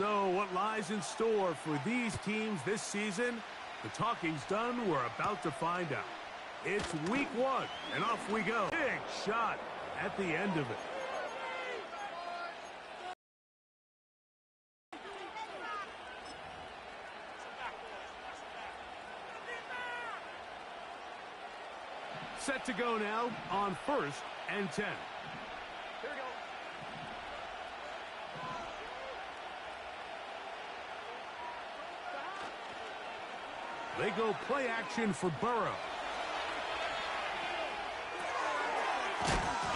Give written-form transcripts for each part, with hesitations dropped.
So what lies in store for these teams this season? The talking's done. We're about to find out. It's week 1, and off we go. Big shot at the end of it. Set to go now on 1st and 10. Here we go. They go play action for Burrow.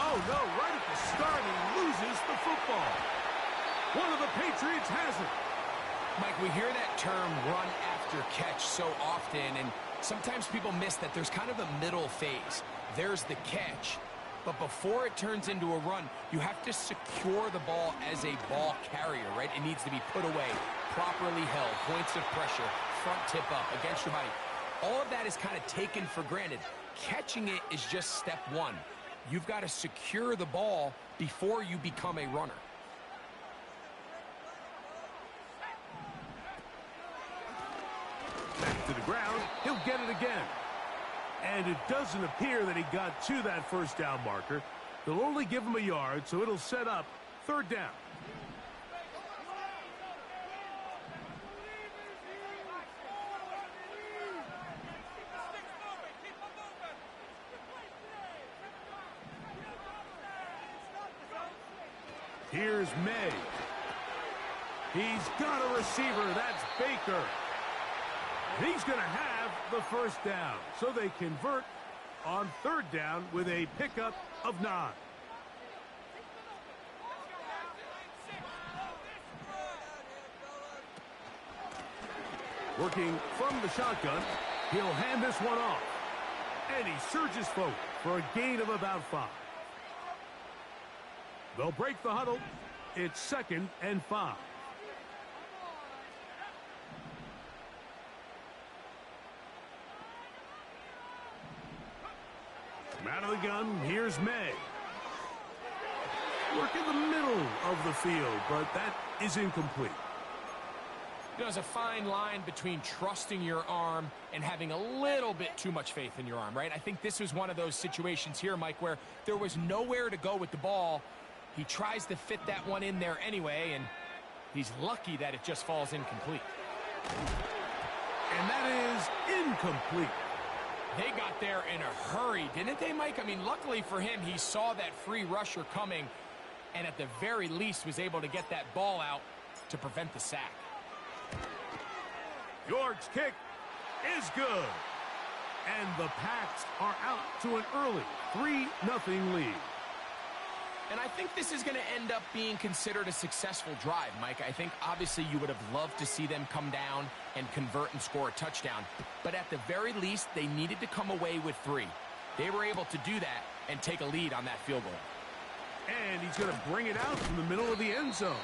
Oh, no, right at the start, he loses the football. One of the Patriots has it. Mike, we hear that term run after catch so often, and sometimes people miss that there's kind of a middle phase. There's the catch, but before it turns into a run, you have to secure the ball as a ball carrier, right? It needs to be put away, properly held, points of pressure, front tip up against your body. All of that is kind of taken for granted. Catching it is just step 1. You've got to secure the ball before you become a runner. Back to the ground. He'll get it again. And it doesn't appear that he got to that first down marker. They'll only give him a yard, so it'll set up 3rd down. Here's May. He's got a receiver. That's Baker. He's going to have the 1st down. So they convert on 3rd down with a pickup of 9. Working from the shotgun, he'll hand this one off. And he surges forward for a gain of about 5. They'll break the huddle. It's 2nd and 5. From out of the gun, here's May. Work in the middle of the field, but that is incomplete. There's a fine line between trusting your arm and having a little bit too much faith in your arm, right? I think this was one of those situations here, Mike, where there was nowhere to go with the ball. He tries to fit that one in there anyway, and he's lucky that it just falls incomplete. And that is incomplete. They got there in a hurry, didn't they, Mike? I mean, luckily for him, he saw that free rusher coming, and at the very least was able to get that ball out to prevent the sack. York's kick is good. And the Pats are out to an early 3-0 lead. And I think this is going to end up being considered a successful drive, Mike. I think obviously you would have loved to see them come down and convert and score a touchdown. But at the very least, they needed to come away with 3. They were able to do that and take a lead on that field goal. And he's going to bring it out from the middle of the end zone.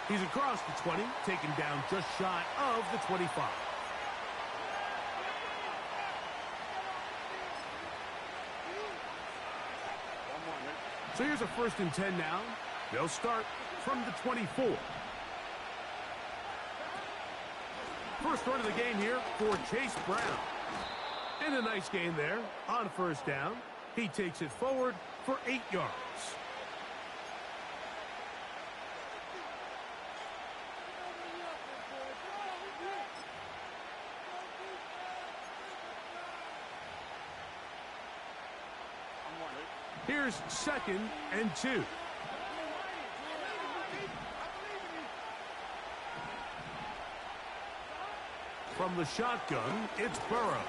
He's across the 20, taken down just shy of the 25. So here's a 1st and 10 now. They'll start from the 24. First run of the game here for Chase Brown. And a nice gain there on 1st down. He takes it forward for 8 yards. Here's 2nd and 2. From the shotgun, it's Burrow.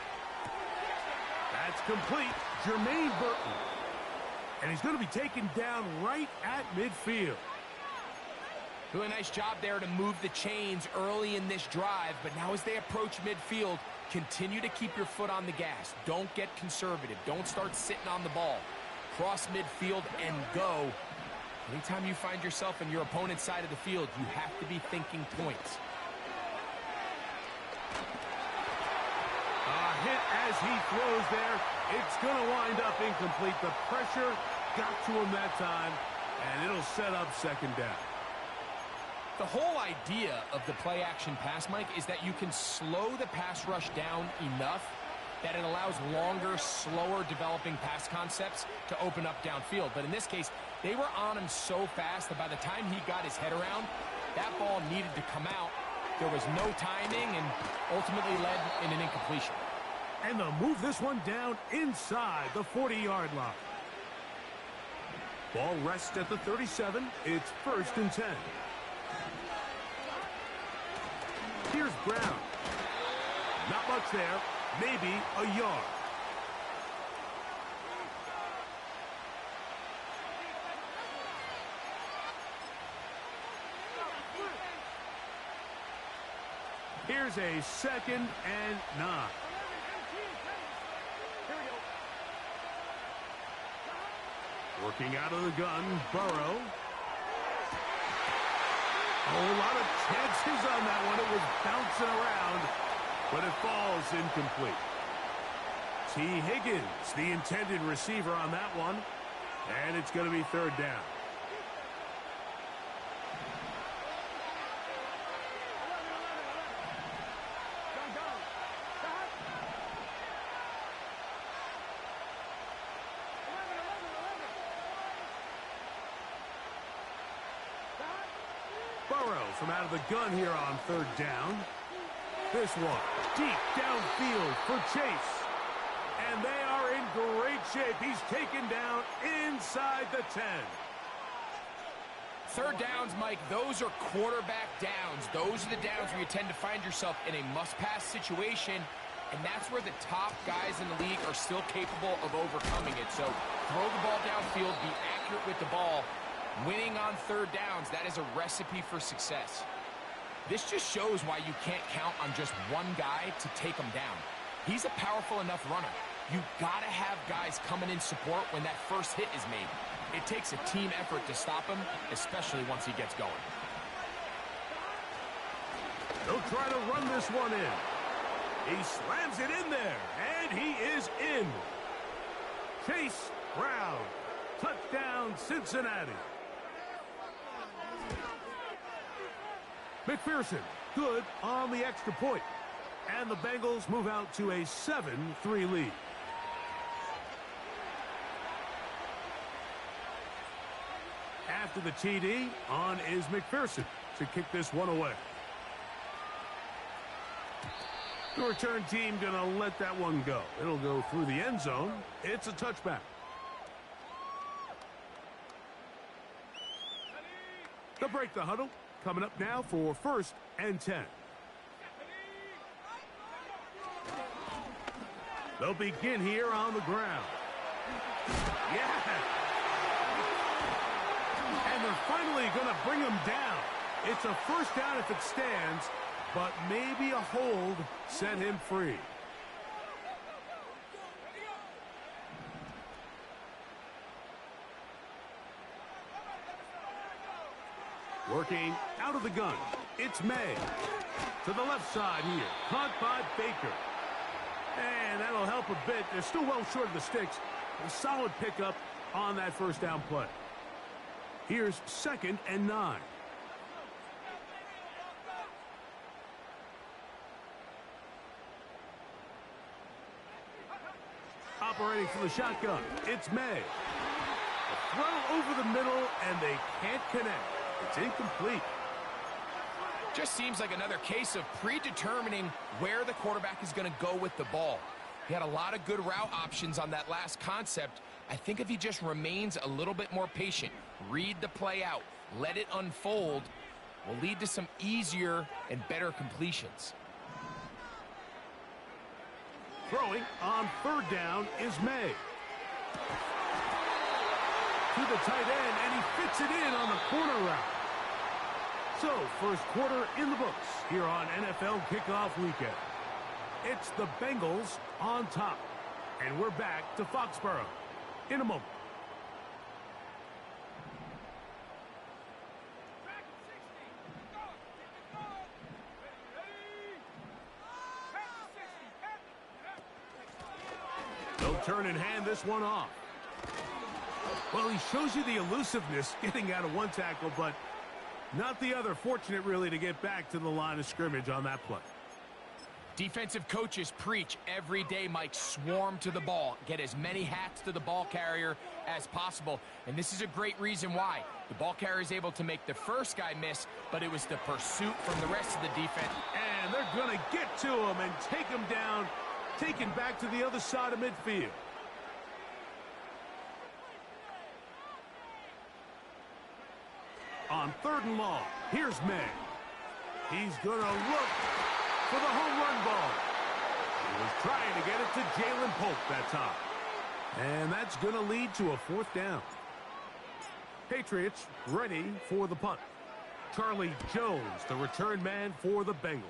That's complete. Jermaine Burton. And he's going to be taken down right at midfield. Do a nice job there to move the chains early in this drive, but now as they approach midfield, continue to keep your foot on the gas. Don't get conservative. Don't start sitting on the ball. Cross midfield and go. Anytime you find yourself on your opponent's side of the field, you have to be thinking points. A hit as he throws there. It's going to wind up incomplete. The pressure got to him that time, and it'll set up 2nd down. The whole idea of the play-action pass, Mike, is that you can slow the pass rush down enough that it allows longer, slower developing pass concepts to open up downfield. But in this case, they were on him so fast that by the time he got his head around, that ball needed to come out. There was no timing and ultimately led in an incompletion. And they'll move this one down inside the 40-yard line. Ball rests at the 37. It's 1st and 10. Here's Brown. Not much there. Maybe a yard. Here's a 2nd and 9. Working out of the gun, Burrow. A lot of chances on that one. It was bouncing around, but it falls incomplete. T. Higgins, the intended receiver on that one, and it's going to be 3rd down. Burrow from out of the gun here on 3rd down. This one deep downfield for Chase. And they are in great shape. He's taken down inside the 10. 3rd downs, Mike, those are quarterback downs. Those are the downs where you tend to find yourself in a must-pass situation, and that's where the top guys in the league are still capable of overcoming it. So throw the ball downfield, be accurate with the ball. Winning on 3rd downs, that is a recipe for success. This just shows why you can't count on just one guy to take him down. He's a powerful enough runner. You gotta have guys coming in support when that first hit is made. It takes a team effort to stop him, especially once he gets going. They'll try to run this one in. He slams it in there, and he is in. Chase Brown, touchdown Cincinnati. McPherson, good on the extra point. And the Bengals move out to a 7-3 lead. After the TD, on is McPherson to kick this one away. The return team going to let that one go. It'll go through the end zone. It's a touchback. They'll break the huddle. Coming up now for 1st and 10. They'll begin here on the ground. Yeah. And they're finally going to bring him down. It's a 1st down if it stands, but maybe a hold set him free. Working out of the gun, it's May. To the left side here, caught by Baker. And that'll help a bit. They're still well short of the sticks. A solid pickup on that 1st down play. Here's 2nd and 9. Operating for the shotgun, it's May. A throw over the middle, and they can't connect. It's incomplete. Just seems like another case of predetermining where the quarterback is going to go with the ball. He had a lot of good route options on that last concept. I think if he just remains a little bit more patient, read the play out, let it unfold, will lead to some easier and better completions. Throwing on 3rd down is May. To the tight end, and he fits it in on the corner route. So, 1st quarter in the books here on NFL Kickoff Weekend. It's the Bengals on top. And we're back to Foxborough in a moment. They'll turn and hand this one off. Well, he shows you the elusiveness getting out of one tackle, but Not the other fortunate, really, to get back to the line of scrimmage on that play. Defensive coaches preach every day, Mike, swarm to the ball. Get as many hats to the ball carrier as possible. And this is a great reason why. The ball carrier is able to make the first guy miss, but it was the pursuit from the rest of the defense. And they're going to get to him and take him down, taken back to the other side of midfield. On 3rd and long, here's May. He's going to look for the home run ball. He was trying to get it to Jalen Polk that time. And that's going to lead to a 4th down. Patriots ready for the punt. Charlie Jones, the return man for the Bengals.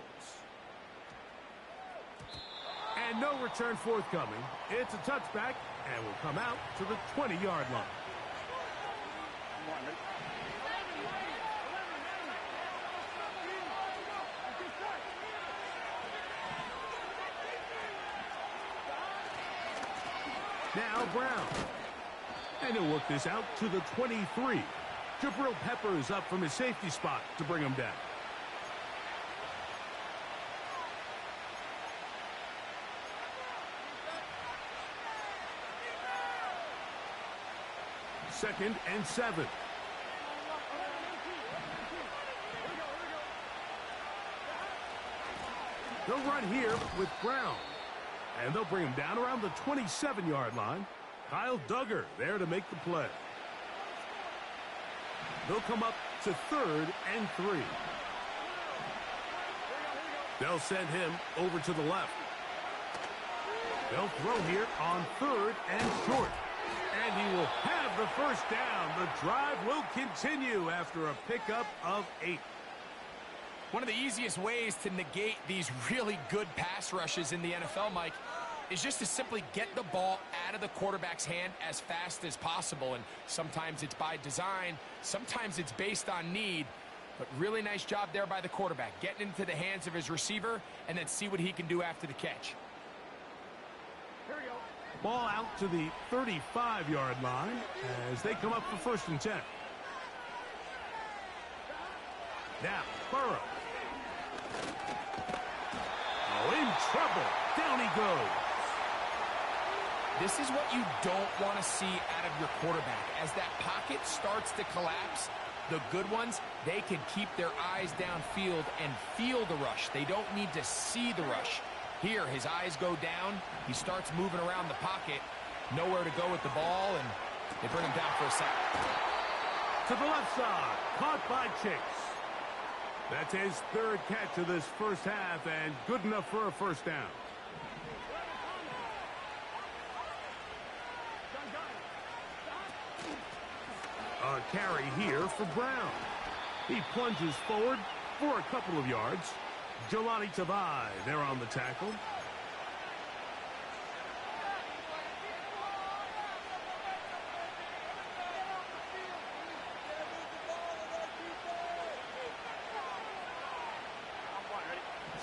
And no return forthcoming. It's a touchback and will come out to the 20-yard line. Now Brown. And he'll work this out to the 23. Jabril Peppers up from his safety spot to bring him down. Second and 7. They'll run here with Brown. And they'll bring him down around the 27-yard line. Kyle Duggar there to make the play. They'll come up to 3rd and 3. They'll send him over to the left. They'll throw here on 3rd and short. And he will have the first down. The drive will continue after a pickup of 8. One of the easiest ways to negate these really good pass rushes in the NFL, Mike, is just to simply get the ball out of the quarterback's hand as fast as possible. And sometimes it's by design, sometimes it's based on need. But really nice job there by the quarterback, getting into the hands of his receiver and then see what he can do after the catch. Here we go. Ball out to the 35-yard line as they come up for 1st and 10. Now, Burrow. Oh, in trouble. Down he goes. This is what you don't want to see out of your quarterback. As that pocket starts to collapse, the good ones, they can keep their eyes downfield and feel the rush. They don't need to see the rush. Here, his eyes go down. He starts moving around the pocket. Nowhere to go with the ball, and they bring him down for a sack. To the left side. Caught by Chase. That's his 3rd catch of this first half, and good enough for a 1st down. A carry here for Brown. He plunges forward for a couple of yards. Jelani Tavai there on the tackle.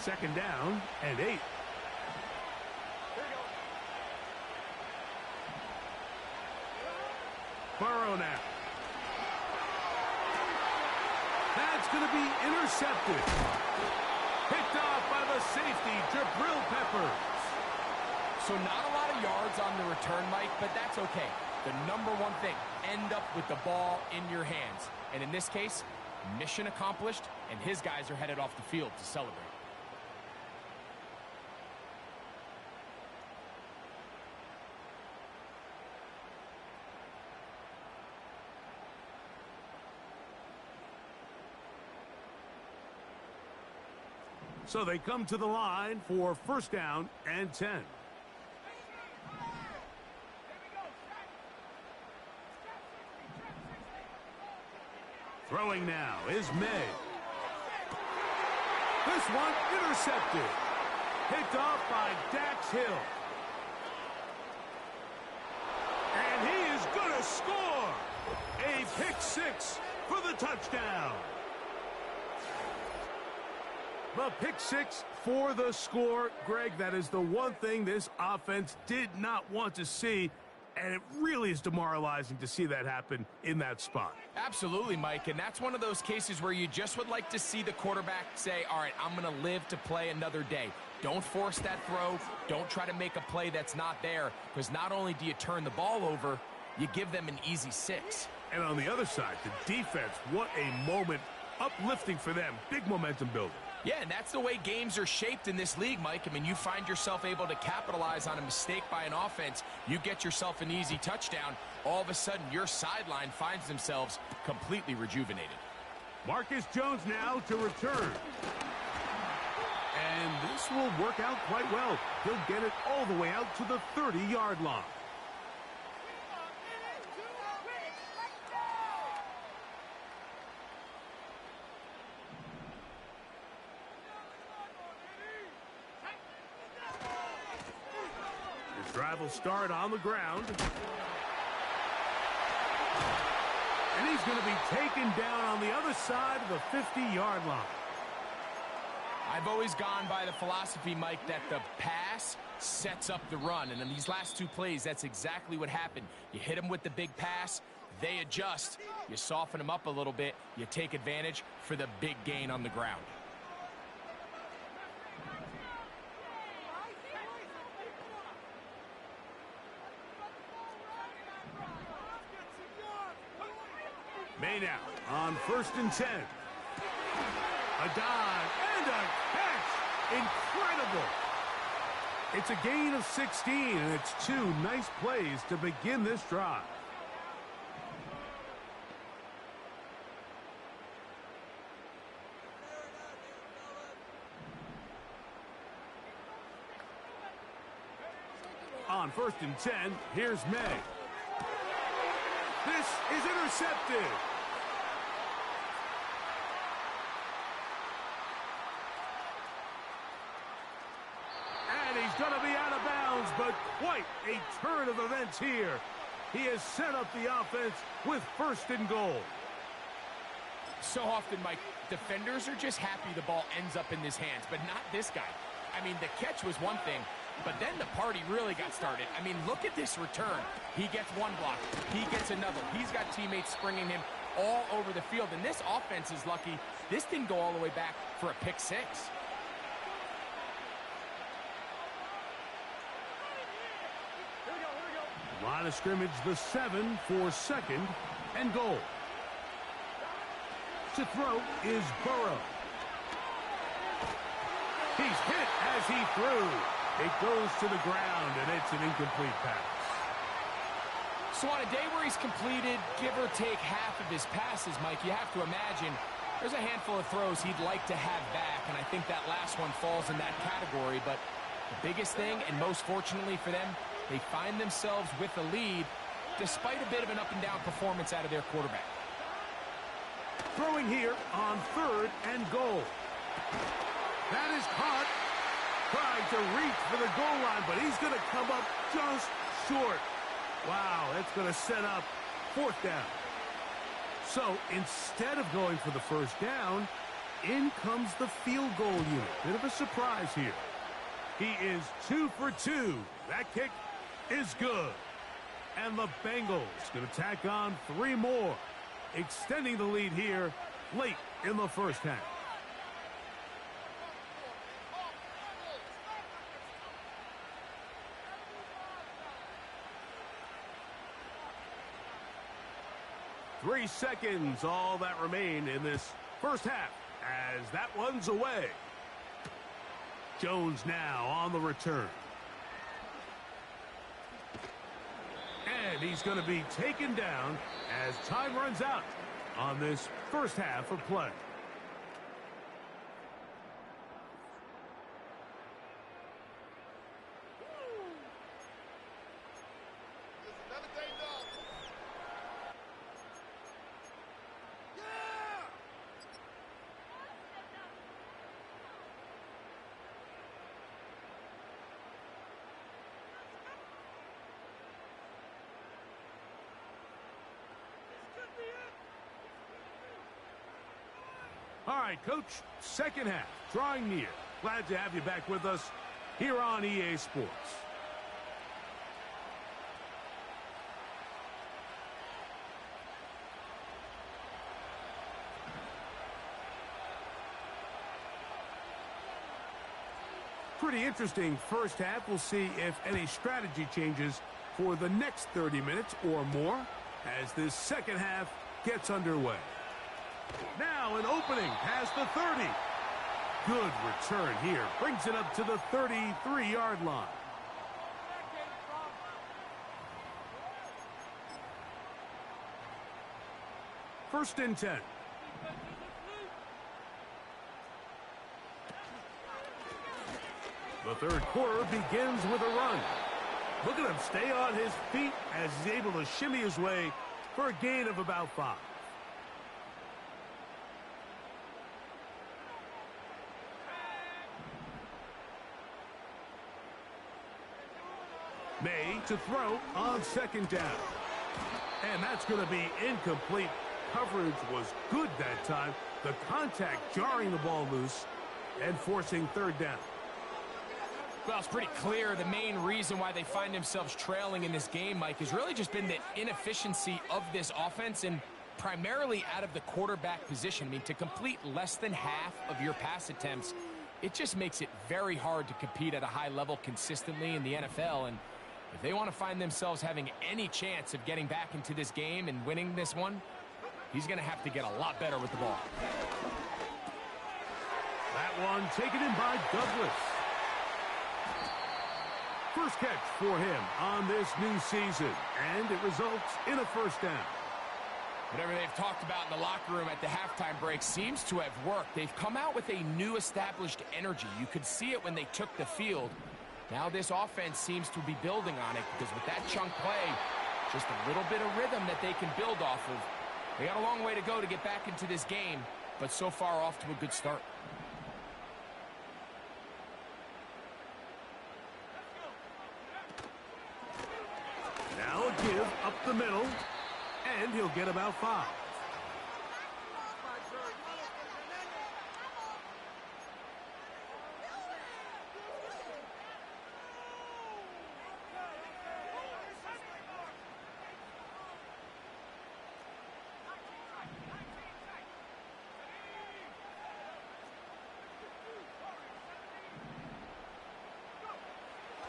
Second down and 8. Burrow now. That's going to be intercepted. Picked off by the safety, Jabril Peppers. So not a lot of yards on the return, Mike, but that's okay. The number one thing, end up with the ball in your hands. And in this case, mission accomplished, and his guys are headed off the field to celebrate. So they come to the line for 1st down and 10. Throwing now is May. This one intercepted. Picked off by Dax Hill. And he is going to score. A pick 6 for the touchdown. The pick 6 for the score. Greg, that is the one thing this offense did not want to see. And it really is demoralizing to see that happen in that spot. Absolutely, Mike, and that's one of those cases where you just would like to see the quarterback say, all right, I'm going to live to play another day. Don't force that throw. Don't try to make a play that's not there, because not only do you turn the ball over, you give them an easy 6. And on the other side, the defense, what a moment. Uplifting for them. Big momentum building. Yeah, and that's the way games are shaped in this league, Mike. I mean, you find yourself able to capitalize on a mistake by an offense. You get yourself an easy touchdown. All of a sudden, your sideline finds themselves completely rejuvenated. Marcus Jones now to return. And this will work out quite well. He'll get it all the way out to the 30-yard line. Drive will start on the ground. And he's going to be taken down on the other side of the 50-yard line. I've always gone by the philosophy, Mike, that the pass sets up the run. And in these last 2 plays, that's exactly what happened. You hit them with the big pass, they adjust. You soften them up a little bit, you take advantage for the big gain on the ground. May now on 1st and 10. A dive and a catch. Incredible. It's a gain of 16, and it's 2 nice plays to begin this drive. On 1st and 10, here's May. This is intercepted. And he's going to be out of bounds, but quite a turn of events here. He has set up the offense with 1st and goal. So often, Mike, defenders are just happy the ball ends up in his hands, but not this guy. I mean, the catch was one thing, but then the party really got started. I mean, look at this return. He gets one block. He gets another. He's got teammates springing him all over the field. And this offense is lucky. This didn't go all the way back for a pick 6. Line of scrimmage, the 7 for 2nd and goal. To throw is Burrow. He's hit as he threw. It goes to the ground, and it's an incomplete pass. So on a day where he's completed, give or take half of his passes, Mike, you have to imagine there's a handful of throws he'd like to have back, and I think that last one falls in that category. But the biggest thing, and most fortunately for them, they find themselves with a lead despite a bit of an up-and-down performance out of their quarterback. Throwing here on 3rd and goal. That is caught. Trying to reach for the goal line, but he's going to come up just short. Wow, that's going to set up 4th down. So instead of going for the 1st down, in comes the field goal unit. Bit of a surprise here. He is 2 for 2. That kick is good. And the Bengals going to tack on 3 more, extending the lead here late in the 1st half. Three seconds, all that remain in this 1st half, as that one's away. Jones now on the return. And he's going to be taken down as time runs out on this 1st half of play. All right, Coach, 2nd half, drawing near. Glad to have you back with us here on EA Sports. pretty interesting first half. We'll see if any strategy changes for the next 30 minutes or more as this second half gets underway. Now an opening past the 30. Good return here. Brings it up to the 33-yard line. First and 10. The third quarter begins with a run. Look at him stay on his feet as he's able to shimmy his way for a gain of about 5. May to throw on second down. And that's going to be incomplete. Coverage was good that time. The contact jarring the ball loose and forcing third down. Well, it's pretty clear the main reason why they find themselves trailing in this game, Mike, has really just been the inefficiency of this offense and primarily out of the quarterback position. I mean, to complete less than half of your pass attempts, it just makes it very hard to compete at a high level consistently in the NFL. And if they want to find themselves having any chance of getting back into this game and winning this one, he's going to have to get a lot better with the ball. That one taken in by Douglas. First catch for him on this new season, and it results in a first down. Whatever they've talked about in the locker room at the halftime break seems to have worked. They've come out with a new established energy. You could see it when they took the field. Now this offense seems to be building on it because with that chunk play, just a little bit of rhythm that they can build off of. They got a long way to go to get back into this game, but so far off to a good start. Now a give up the middle, and he'll get about 5.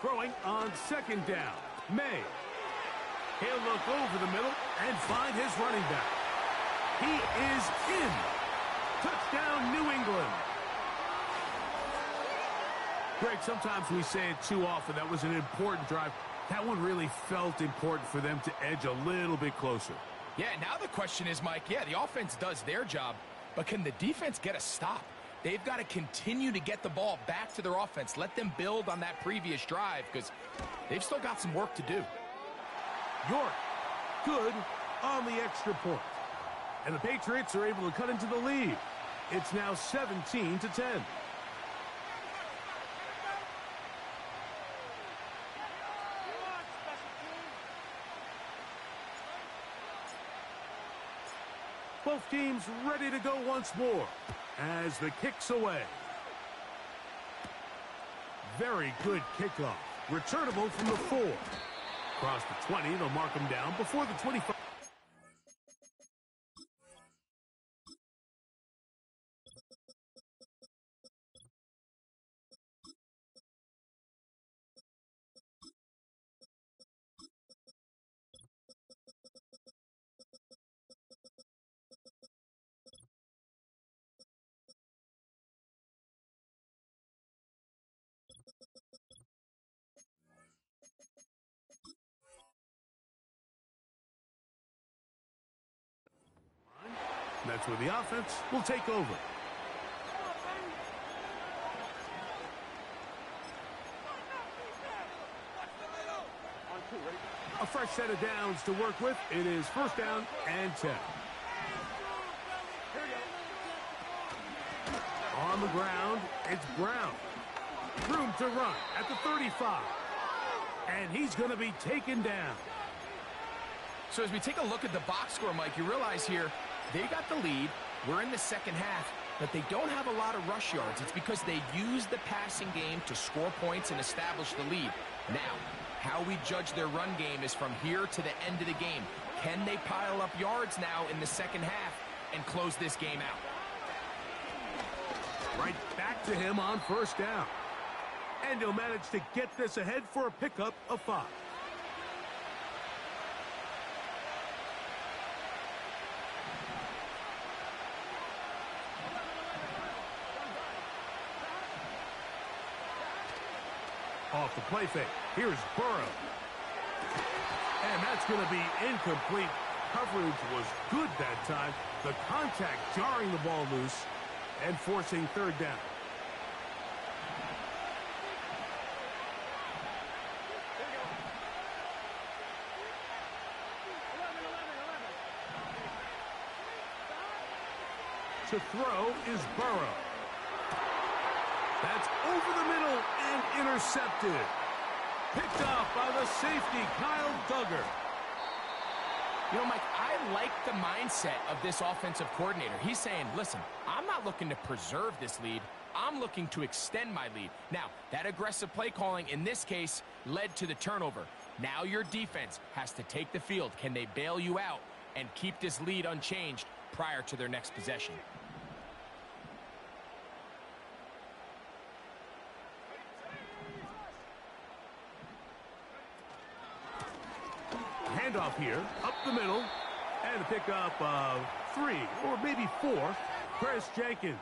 Throwing on second down, May. He'll look over the middle and find his running back. He is in. Touchdown, New England. Greg, sometimes we say it too often. That was an important drive. That one really felt important for them to edge a little bit closer. Yeah, now the question is, Mike, yeah, the offense does their job, but can the defense get a stop? They've got to continue to get the ball back to their offense. Let them build on that previous drive because they've still got some work to do. York, good on the extra point. And the Patriots are able to cut into the lead. It's now 17-10. Both teams ready to go once more as the kick's away. Very good kickoff. Returnable from the 4. Across the 20, they'll mark him down before the 25. That's where the offense will take over. A fresh set of downs to work with. It is first down and 10. On the ground, it's Brown. Room to run at the 35. And he's going to be taken down. So as we take a look at the box score, Mike, you realize here they got the lead. We're in the second half, but they don't have a lot of rush yards. It's because they use the passing game to score points and establish the lead. Now, how we judge their run game is from here to the end of the game. Can they pile up yards now in the second half and close this game out? Right back to him on first down. And he'll manage to get this ahead for a pickup of 5. Off the play fake. Here's Burrow. And that's going to be incomplete. Coverage was good that time. The contact jarring the ball loose and forcing 3rd down. To throw is Burrow. That's over the middle and intercepted. Picked off by the safety, Kyle Duggar. You know, Mike, I like the mindset of this offensive coordinator. He's saying, listen, I'm not looking to preserve this lead. I'm looking to extend my lead. Now, that aggressive play calling in this case led to the turnover. Now your defense has to take the field. Can they bail you out and keep this lead unchanged prior to their next possession? Handoff here, up the middle, and a pickup of 3 or maybe 4. Chris Jenkins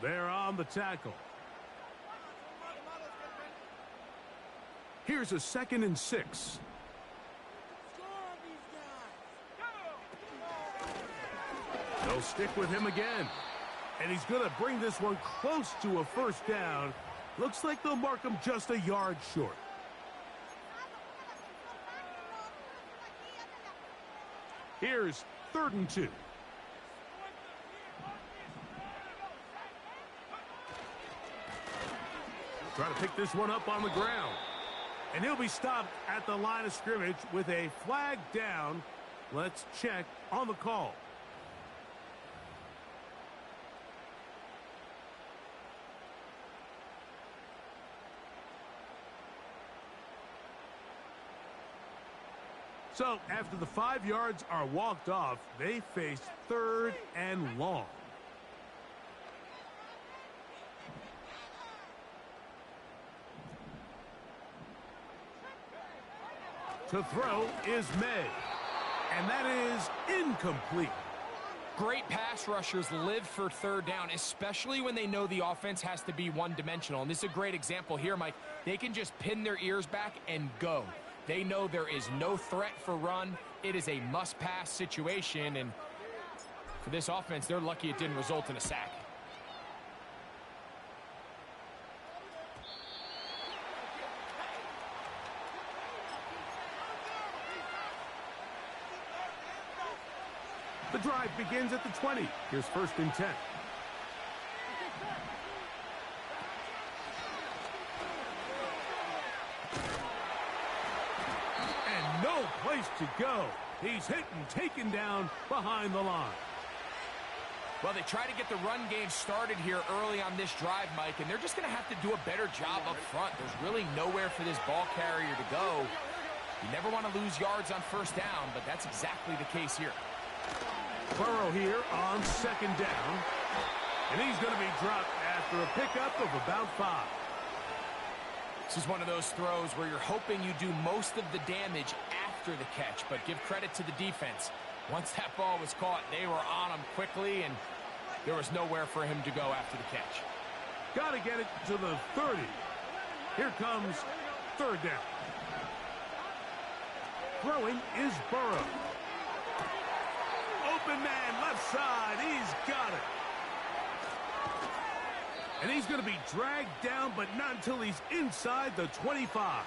there on the tackle. Here's a 2nd and 6. They'll stick with him again. And he's going to bring this one close to a 1st down. Looks like they'll mark him just a yard short. Here's 3rd and 2. Trying to pick this one up on the ground. And he'll be stopped at the line of scrimmage with a flag down. Let's check on the call. So, after the 5 yards are walked off, they face 3rd and long. To throw is May. And that is incomplete. Great pass rushers live for 3rd down, especially when they know the offense has to be one-dimensional. And this is a great example here, Mike. They can just pin their ears back and go. They know there is no threat for run. It is a must-pass situation, and for this offense, they're lucky it didn't result in a sack. The drive begins at the 20. Here's 1st and 10. No place to go. He's hit and taken down behind the line. Well, they try to get the run game started here early on this drive, Mike, and they're just going to have to do a better job up front. There's really nowhere for this ball carrier to go. You never want to lose yards on 1st down, but that's exactly the case here. Burrow here on 2nd down, and he's going to be dropped after a pickup of about 5. This is one of those throws where you're hoping you do most of the damage after the catch, but give credit to the defense. Once that ball was caught, they were on him quickly, and there was nowhere for him to go after the catch. Got to get it to the 30. Here comes 3rd down. Throwing is Burrow. Open man, left side. He's got it. And he's going to be dragged down, but not until he's inside the 25.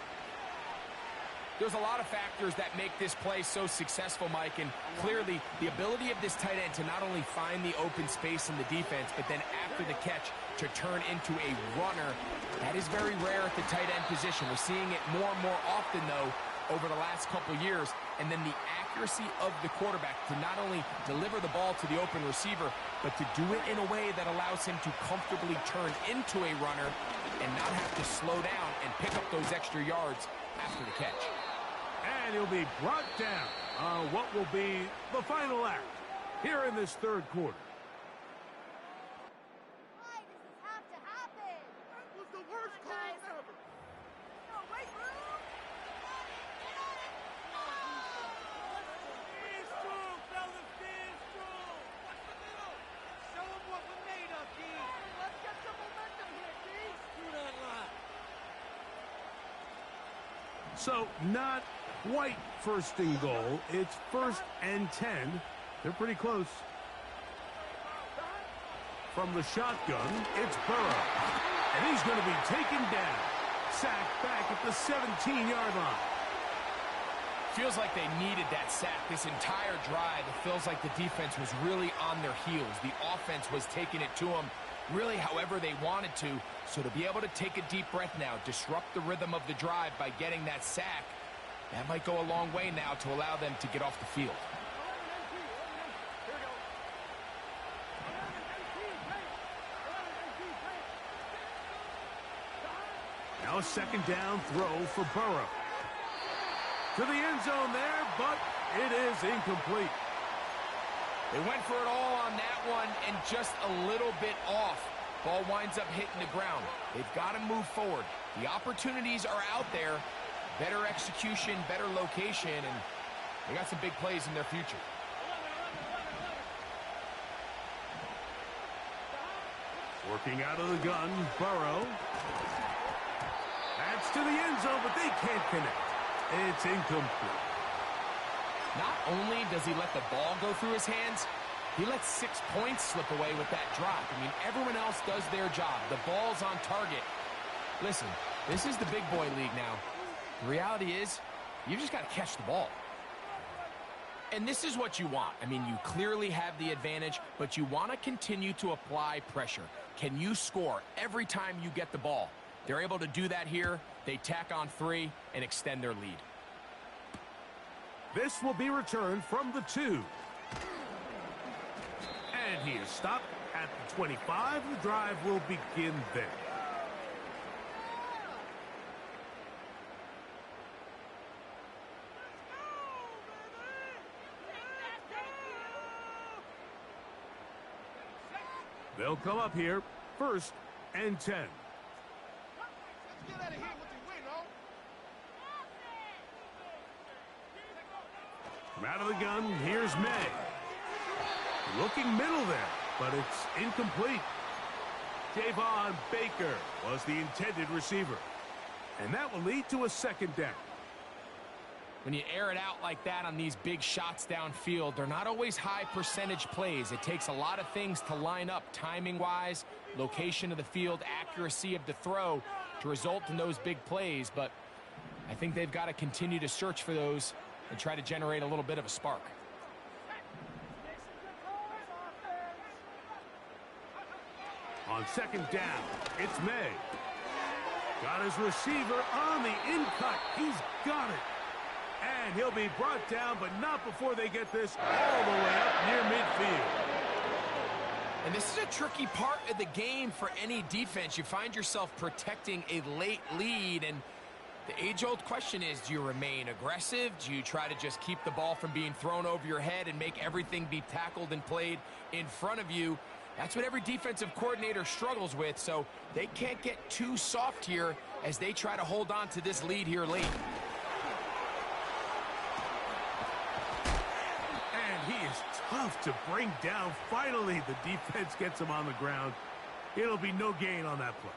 There's a lot of factors that make this play so successful, Mike, and clearly the ability of this tight end to not only find the open space in the defense, but then after the catch to turn into a runner, that is very rare at the tight end position. We're seeing it more and more often, though, over the last couple years, and then the accuracy of the quarterback to not only deliver the ball to the open receiver, but to do it in a way that allows him to comfortably turn into a runner and not have to slow down and pick up those extra yards after the catch. And he'll be brought down on what will be the final act here in this 3rd quarter. Why does this have to happen? That was the worst call ever. So not quite first and goal. It's 1st and 10. They're pretty close. From the shotgun, it's Burrow. And he's going to be taken down. Sacked back at the 17-yard line. Feels like they needed that sack this entire drive. It feels like the defense was really on their heels. The offense was taking it to them really however they wanted to. So to be able to take a deep breath now, disrupt the rhythm of the drive by getting that sack, that might go a long way now to allow them to get off the field. Now a 2nd down throw for Burrow. To the end zone there, but it is incomplete. They went for it all on that one and just a little bit off. Ball winds up hitting the ground. They've got to move forward. The opportunities are out there. Better execution, better location, and they got some big plays in their future. Working out of the gun, Burrow. That's to the end zone, but they can't connect. It's incomplete. Not only does he let the ball go through his hands, he lets 6 points slip away with that drop. I mean, everyone else does their job. The ball's on target. Listen, this is the big boy league now. The reality is, you just got to catch the ball. And this is what you want. I mean, you clearly have the advantage, but you want to continue to apply pressure. Can you score every time you get the ball? They're able to do that here. They tack on 3 and extend their lead. This will be returned from the 2. And he is stopped at the 25. The drive will begin there. They'll come up here, 1st and 10. Get out of here with the win, oh. From out of the gun, here's May. Looking middle there, but it's incomplete. Javon Baker was the intended receiver. And that will lead to a 2nd down. When you air it out like that on these big shots downfield, they're not always high percentage plays. It takes a lot of things to line up timing-wise, location of the field, accuracy of the throw to result in those big plays. But I think they've got to continue to search for those and try to generate a little bit of a spark. On 2nd down, it's May. Got his receiver on the in-cut. He's got it. And he'll be brought down, but not before they get this all the way up near midfield. And this is a tricky part of the game for any defense. You find yourself protecting a late lead, and the age-old question is, do you remain aggressive? Do you try to just keep the ball from being thrown over your head and make everything be tackled and played in front of you? That's what every defensive coordinator struggles with, so they can't get too soft here as they try to hold on to this lead here late. He is tough to bring down. Finally, the defense gets him on the ground. It'll be no gain on that play.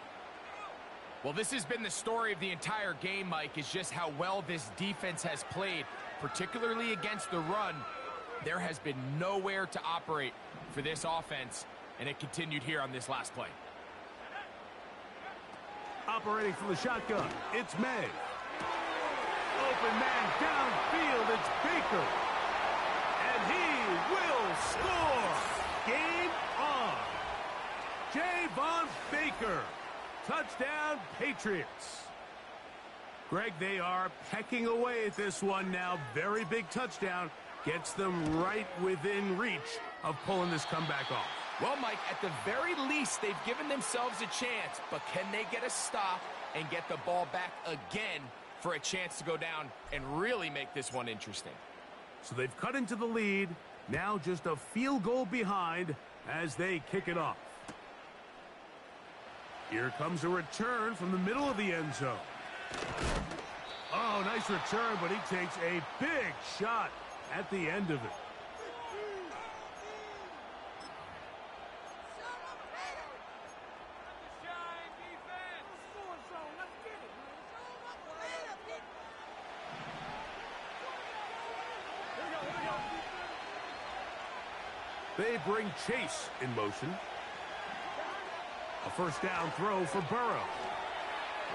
Well, this has been the story of the entire game, Mike, is just how well this defense has played, particularly against the run. There has been nowhere to operate for this offense, and it continued here on this last play. Operating from the shotgun, it's May. Open man downfield, it's Baker. And he will score. Game on. Javon Baker. Touchdown, Patriots. Greg, they are pecking away at this one now. Very big touchdown. Gets them right within reach of pulling this comeback off. Well, Mike, at the very least, they've given themselves a chance. But can they get a stop and get the ball back again for a chance to go down and really make this one interesting? So they've cut into the lead. Now just a field goal behind as they kick it off. Here comes a return from the middle of the end zone. Oh, nice return, but he takes a big shot at the end of it. They bring Chase in motion. A first down throw for Burrow.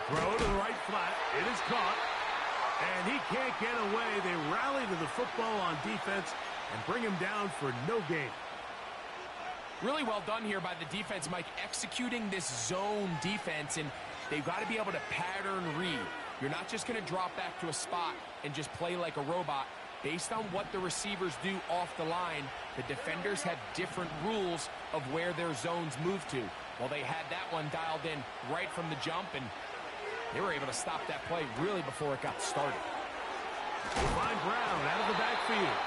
Throw to the right flat. It is caught. And he can't get away. They rally to the football on defense and bring him down for no gain. Really well done here by the defense, Mike, executing this zone defense, and they've got to be able to pattern read. You're not just going to drop back to a spot and just play like a robot. Based on what the receivers do off the line, the defenders have different rules of where their zones move to. Well, they had that one dialed in right from the jump, and they were able to stop that play really before it got started. They'll find Brown out of the backfield.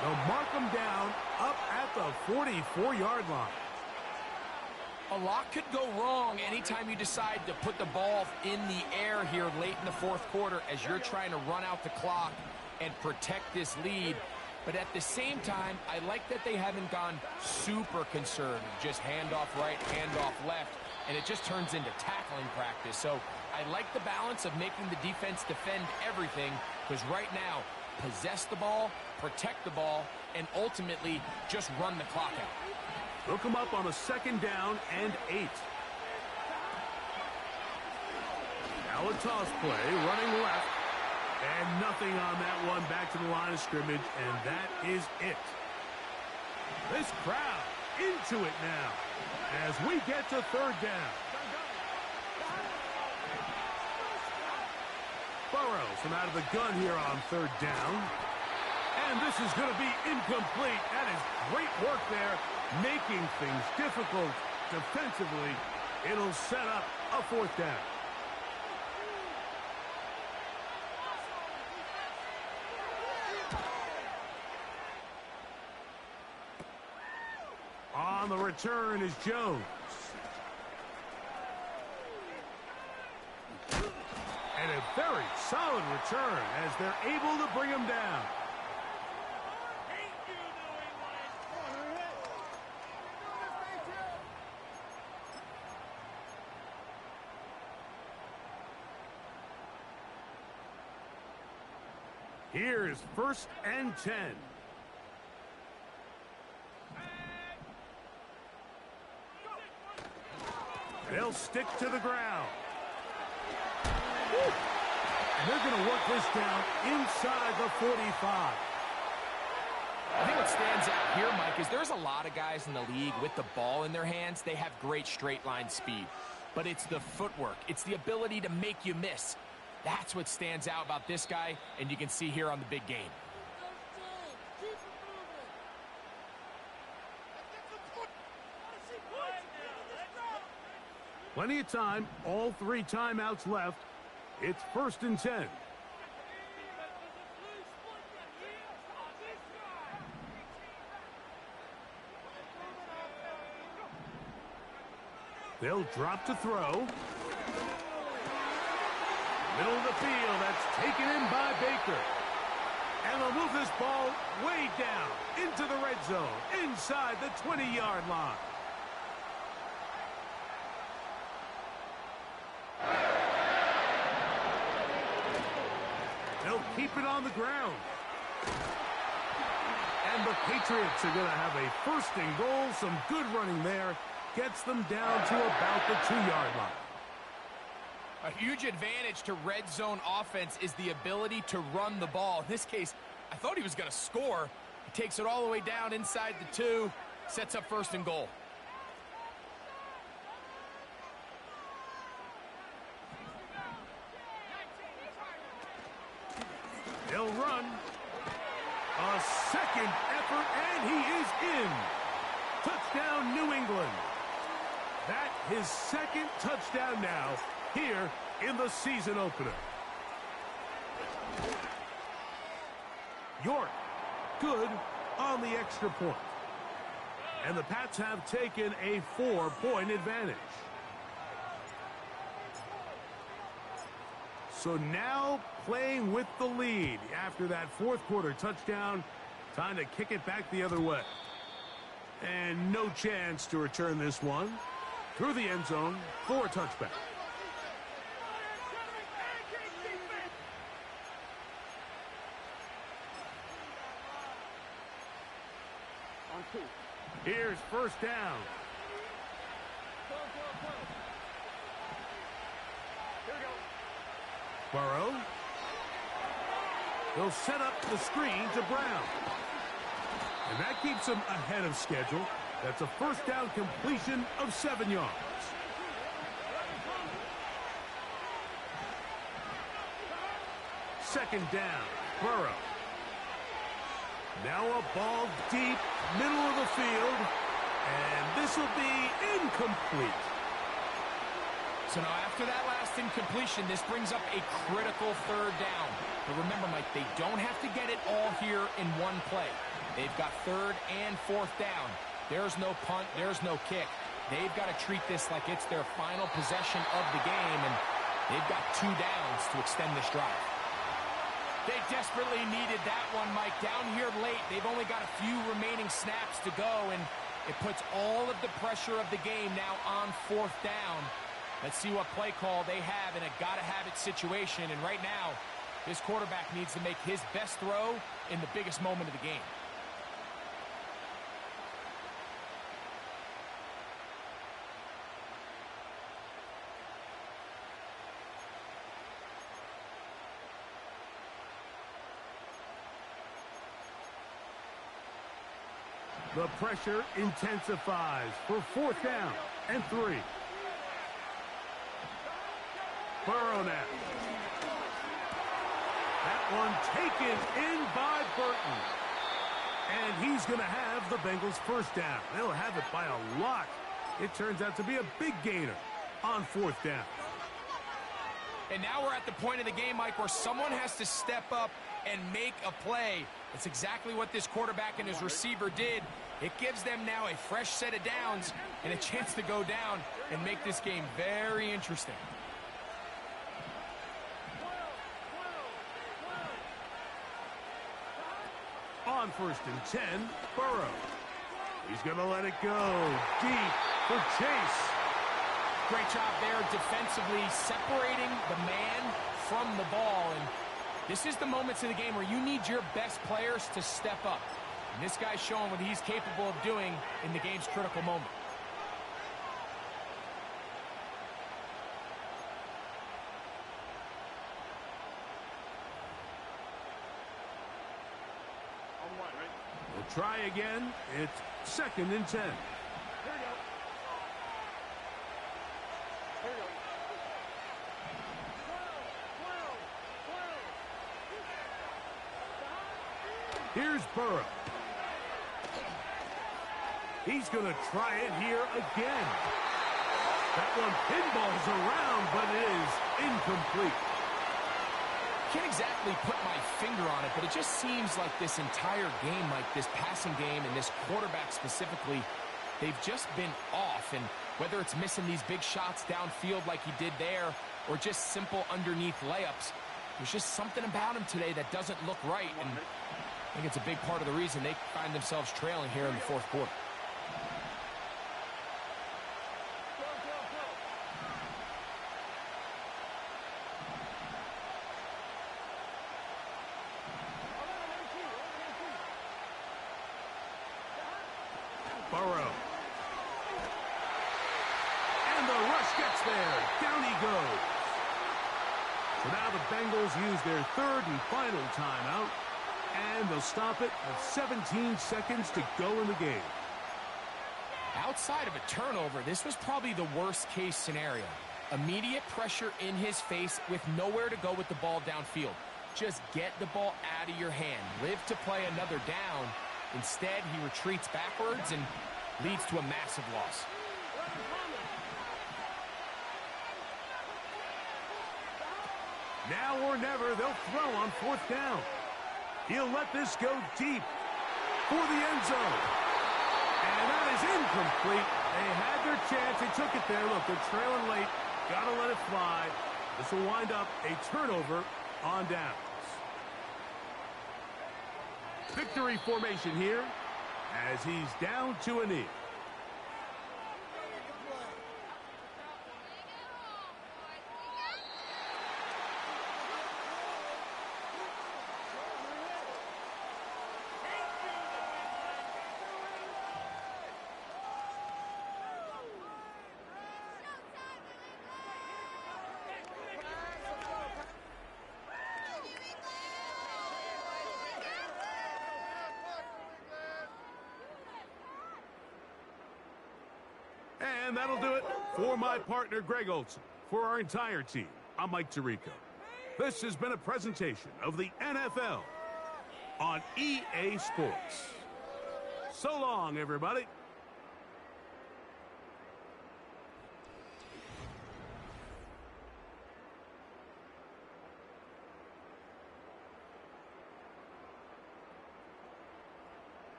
They'll mark him down up at the 44-yard line. A lot could go wrong anytime you decide to put the ball in the air here late in the fourth quarter as you're trying to run out the clock and protect this lead. But at the same time, I like that they haven't gone super conservative, just handoff right, handoff left, and it just turns into tackling practice. So I like the balance of making the defense defend everything, because right now, possess the ball, protect the ball, and ultimately just run the clock out. They'll come up on a second down and 8. Now a toss play, running left. And nothing on that one, back to the line of scrimmage, and that is it. This crowd into it now as we get to third down. Burrows from out of the gun here on third down. And this is going to be incomplete. That is great work there, making things difficult defensively. It'll set up a fourth down. On the return is Jones. And a very solid return as they're able to bring him down. Here's 1st and 10. They'll stick to the ground. Woo. And they're going to work this down inside the 45. I think what stands out here, Mike, is there's a lot of guys in the league with the ball in their hands. They have great straight line speed. But it's the footwork. It's the ability to make you miss. That's what stands out about this guy, and you can see here on the big game. Plenty of time, all 3 timeouts left. It's 1st and 10. They'll drop to throw. Middle of the field, that's taken in by Baker. And they'll move this ball way down into the red zone, inside the 20-yard line. They'll keep it on the ground. And the Patriots are going to have a 1st and goal. Some good running there. Gets them down to about the 2-yard line. A huge advantage to red zone offense is the ability to run the ball. In this case, I thought he was going to score. He takes it all the way down inside the 2, sets up 1st and goal. They'll run. A second effort, and he is in. Touchdown, New England. That his 2nd touchdown now here in the season opener. York, good on the extra point. And the Pats have taken a 4-point advantage. So now playing with the lead after that 4th quarter touchdown. Time to kick it back the other way. And no chance to return this one. Through the end zone for a touchback. Here's first down. Burrow. He'll set up the screen to Brown. And that keeps him ahead of schedule. That's a first down completion of 7 yards. Second down, Burrow. Now a ball deep, middle of the field, and this will be incomplete. So now after that last incompletion, this brings up a critical third down. But remember, Mike, they don't have to get it all here in one play. They've got third and fourth down. There's no punt, there's no kick. They've got to treat this like it's their final possession of the game, and they've got 2 downs to extend this drive. They desperately needed that one, Mike. Down here late, they've only got a few remaining snaps to go, and it puts all of the pressure of the game now on fourth down. Let's see what play call they have in a gotta-have-it situation, and right now, this quarterback needs to make his best throw in the biggest moment of the game. The pressure intensifies for fourth down and 3. Burrow now. That one taken in by Burton. And he's going to have the Bengals first down. They'll have it by a lot. It turns out to be a big gainer on fourth down. And now we're at the point of the game, Mike, where someone has to step up and make a play. It's exactly what this quarterback and his receiver did. It gives them now a fresh set of downs and a chance to go down and make this game very interesting. On first and 10, Burrow. He's going to let it go deep for Chase. Great job there defensively, separating the man from the ball. And this is the moments of the game where you need your best players to step up. And this guy's showing what he's capable of doing in the game's critical moment. We'll try again. It's second and 10. Here's Burrow. He's going to try it here again. That one pinballs around, but it is incomplete. Can't exactly put my finger on it, but it just seems like this entire game, like this passing game and this quarterback specifically, they've just been off. And whether it's missing these big shots downfield like he did there or just simple underneath layups, there's just something about him today that doesn't look right. And I think it's a big part of the reason they find themselves trailing here in the fourth quarter. Burrow. And the rush gets there. Down he goes. So now the Bengals use their third and final timeout. And they'll stop it with 17 seconds to go in the game. Outside of a turnover, this was probably the worst-case scenario. Immediate pressure in his face with nowhere to go with the ball downfield. Just get the ball out of your hand. Live to play another down. Instead, he retreats backwards and leads to a massive loss. Now or never, they'll throw on fourth down. He'll let this go deep for the end zone. And that is incomplete. They had their chance. They took it there. Look, they're trailing late. Got to let it fly. This will wind up a turnover on downs. Victory formation here as he's down to a knee. And that'll do it for my partner, Greg Olson. For our entire team, I'm Mike Tirico. This has been a presentation of the NFL on EA Sports. So long, everybody.